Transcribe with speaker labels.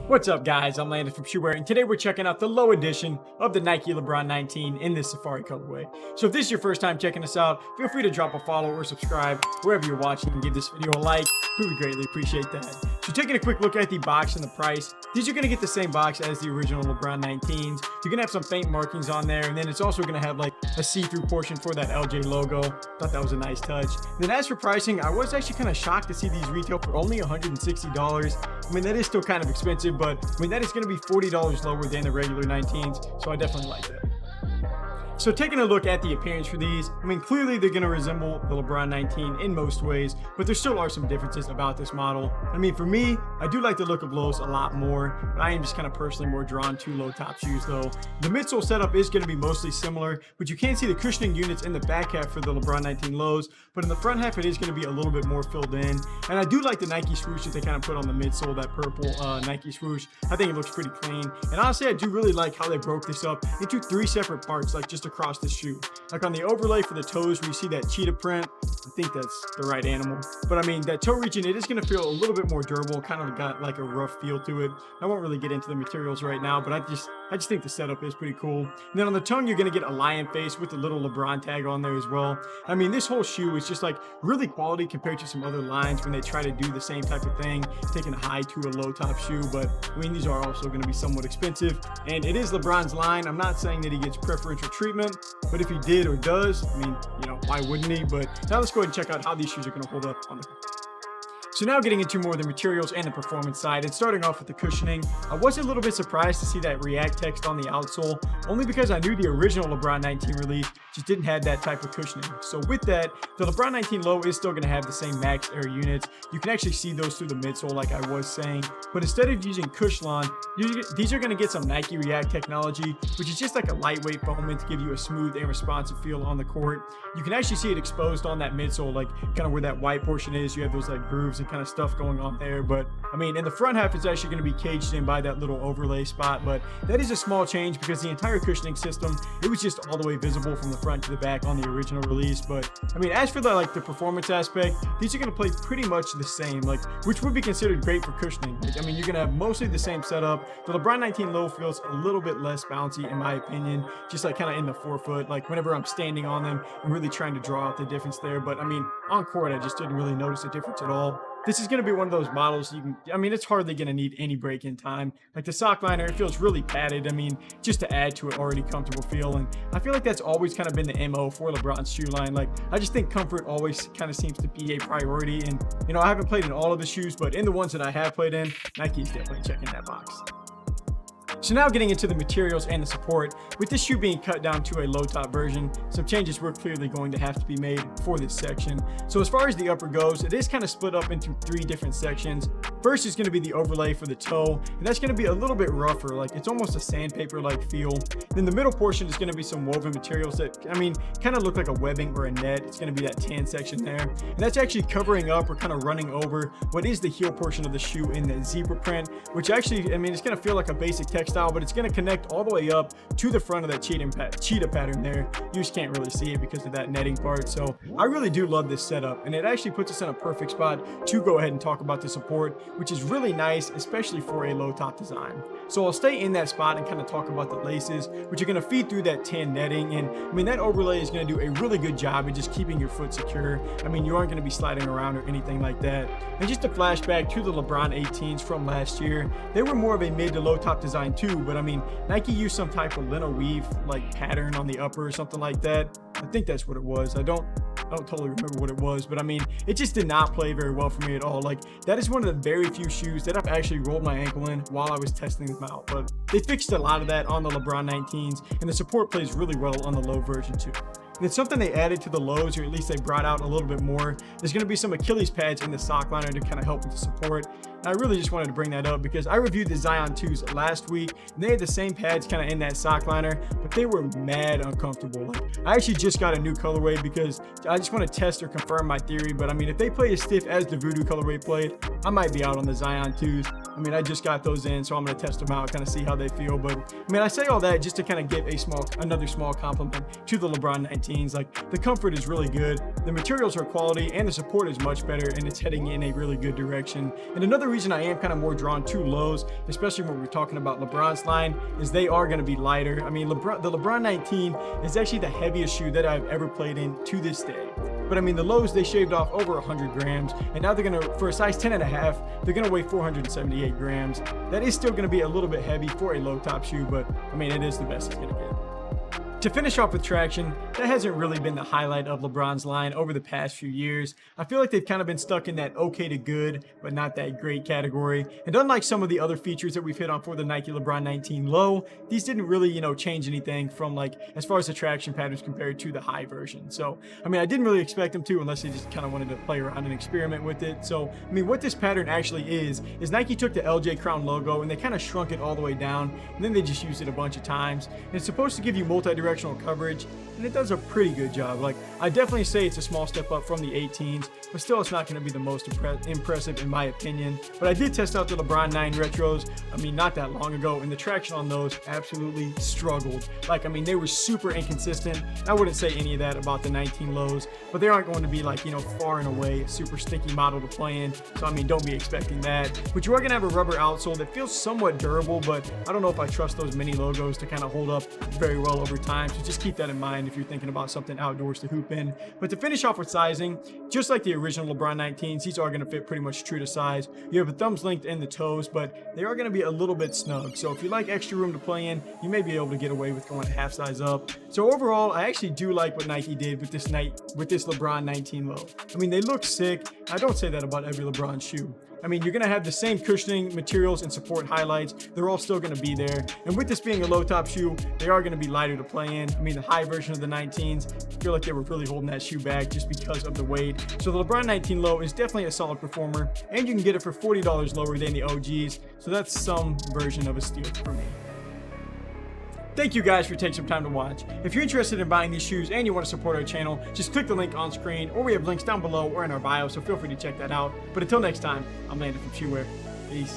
Speaker 1: What's up, guys? I'm Landon from Shoewear, and today we're checking out the low edition of the Nike LeBron 19 in this Safari colorway. So if this is your first time checking us out, feel free to drop a follow or subscribe wherever you're watching and give this video a like. We would greatly appreciate that. So taking a quick look at the box and the price, these are going to get the same box as the original LeBron 19s. You're going to have some faint markings on there, and then it's also going to have like a see-through portion for that LJ logo. Thought that was a nice touch. And then as for pricing, I was actually kind of shocked to see these retail for only $160. I mean, that is still kind of expensive, but I mean, that is going to be $40 lower than the regular 19s, so I definitely like that. So taking a look at the appearance for these, I mean, clearly they're going to resemble the LeBron 19 in most ways, but there still are some differences about this model. I mean, for me, I do like the look of lows a lot more, but I am just kind of personally more drawn to low top shoes though. The midsole setup is going to be mostly similar, but you can see the cushioning units in the back half for the LeBron 19 lows, but in the front half, it is going to be a little bit more filled in. And I do like the Nike swoosh that they kind of put on the midsole, that purple Nike swoosh. I think it looks pretty clean. And honestly, I do really like how they broke this up into 3 separate parts, like just across the shoe. Like on the overlay for the toes where you see that cheetah print, I think that's the right animal, but I mean that toe region, it is going to feel a little bit more durable, kind of got like a rough feel to it. I won't really get into the materials right now, but I just think the setup is pretty cool. And then on the tongue, you're going to get a lion face with the little LeBron tag on there as well. I mean, this whole shoe is just like really quality compared to some other lines when they try to do the same type of thing, taking a high to a low top shoe. But I mean, these are also going to be somewhat expensive, and it is LeBron's line. I'm not saying that he gets preferential treatment, but if he did or does, I mean, you know, why wouldn't he? But now let's go ahead and check out how these shoes are going to hold up on the So now getting into more of the materials and the performance side, and starting off with the cushioning, I was a little bit surprised to see that React text on the outsole, only because I knew the original LeBron 19 release just didn't have that type of cushioning. So with that, the LeBron 19 low is still going to have the same Max Air units. You can actually see those through the midsole like I was saying, but instead of using Cushlon, these are going to get some Nike React technology, which is just like a lightweight foaming to give you a smooth and responsive feel on the court. You can actually see it exposed on that midsole, like kind of where that white portion is. You have those like grooves and kind of stuff going on there, but I mean, in the front half, it's actually going to be caged in by that little overlay spot, but that is a small change because the entire cushioning system, it was just all the way visible from the front to the back on the original release. But I mean, as for the performance aspect, these are going to play pretty much the same, like, which would be considered great for cushioning. Like, I mean, you're going to have mostly the same setup. The LeBron 19 low feels a little bit less bouncy in my opinion, just like kind of in the forefoot, like whenever I'm standing on them, I'm really trying to draw out the difference there. But I mean, on court, I just didn't really notice a difference at all. This is going to be one of those models I mean, it's hardly going to need any break-in time. Like the sock liner, it feels really padded. I mean, just to add to an already comfortable feel. And I feel like that's always kind of been the MO for LeBron's shoe line. Like, I just think comfort always kind of seems to be a priority. And, you know, I haven't played in all of the shoes, but in the ones that I have played in, Nike's definitely checking that box. So now getting into the materials and the support, with this shoe being cut down to a low top version, some changes were clearly going to have to be made for this section. So as far as the upper goes, it is kind of split up into 3 different sections. First is going to be the overlay for the toe, and that's going to be a little bit rougher, like it's almost a sandpaper-like feel. Then the middle portion is going to be some woven materials that, I mean, kind of look like a webbing or a net. It's going to be that tan section there, and that's actually covering up or kind of running over what is the heel portion of the shoe in the zebra print, which actually, I mean, it's going to feel like a basic textile, but it's going to connect all the way up to the front of that cheetah pattern there. You just can't really see it because of that netting part. So I really do love this setup, and it actually puts us in a perfect spot to go ahead and talk about the support, which is really nice, especially for a low top design. So I'll stay in that spot and kind of talk about the laces, which are going to feed through that tan netting. And I mean, that overlay is going to do a really good job of just keeping your foot secure. I mean, you aren't going to be sliding around or anything like that. And just a flashback to the LeBron 18s from last year, they were more of a mid to low top design too, but I mean, Nike used some type of lino weave like pattern on the upper or something like that. I think that's what it was. I don't totally remember what it was, but I mean, it just did not play very well for me at all. Like, that is one of the very few shoes that I've actually rolled my ankle in while I was testing them out, but they fixed a lot of that on the LeBron 19s, and the support plays really well on the low version too. And it's something they added to the lows, or at least they brought out a little bit more. There's going to be some Achilles pads in the sock liner to kind of help with the support. And I really just wanted to bring that up because I reviewed the Zion 2s last week, and they had the same pads kind of in that sock liner, but they were mad uncomfortable. Like, I actually just got a new colorway because I just want to test or confirm my theory. But I mean, if they play as stiff as the Voodoo colorway played, I might be out on the Zion 2s. I mean, I just got those in, so I'm going to test them out, kind of see how they feel. But I mean, I say all that just to kind of give another small compliment to the LeBron 19s. Like, the comfort is really good, the materials are quality, and the support is much better, and it's heading in a really good direction. And another reason reason I am kind of more drawn to lows, especially when we're talking about LeBron's line, is they are going to be lighter. I mean, the LeBron 19 is actually the heaviest shoe that I've ever played in to this day. But I mean, the lows, they shaved off over 100 grams, and now they're gonna, for a size 10.5, they're gonna weigh 478 grams. That is still gonna be a little bit heavy for a low top shoe, but I mean, it is the best it's gonna get. To finish off with traction, that hasn't really been the highlight of LeBron's line over the past few years. I feel like they've kind of been stuck in that okay to good, but not that great category. And unlike some of the other features that we've hit on for the Nike LeBron 19 low, these didn't really, change anything from like, as far as the traction patterns compared to the high version. So, I mean, I didn't really expect them to, unless they just kind of wanted to play around and experiment with it. So, I mean, what this pattern actually is Nike took the LJ Crown logo and they kind of shrunk it all the way down, and then they just used it a bunch of times. And it's supposed to give you multi-directional coverage, and it does a pretty good job. Like, I definitely say it's a small step up from the 18s, but still it's not going to be the most impressive in my opinion. But I did test out the LeBron 9 retros, I mean, not that long ago, and the traction on those absolutely struggled. Like, I mean, they were super inconsistent. I wouldn't say any of that about the 19 lows, but they aren't going to be like, far and away a super sticky model to play in. So, I mean, don't be expecting that. But you are going to have a rubber outsole that feels somewhat durable, but I don't know if I trust those mini logos to kind of hold up very well over time. So just keep that in mind if you're thinking about something outdoors to hoop in. But to finish off with sizing, just like the original LeBron 19s, these are going to fit pretty much true to size. You have the thumbs length and the toes, but they are going to be a little bit snug. So if you like extra room to play in, you may be able to get away with going half size up. So overall, I actually do like what Nike did with this LeBron 19 low. I mean, they look sick. I don't say that about every LeBron shoe. I mean, you're going to have the same cushioning materials and support highlights. They're all still going to be there. And with this being a low top shoe, they are going to be lighter to play in. I mean, the high version of the 19s, I feel like they were really holding that shoe back just because of the weight. So the LeBron 19 low is definitely a solid performer, and you can get it for $40 lower than the OGs. So that's some version of a steal for me. Thank you guys for taking some time to watch. If you're interested in buying these shoes and you want to support our channel, just click the link on screen, or we have links down below or in our bio, so feel free to check that out. But until next time, I'm Landon from Shoewear. Peace.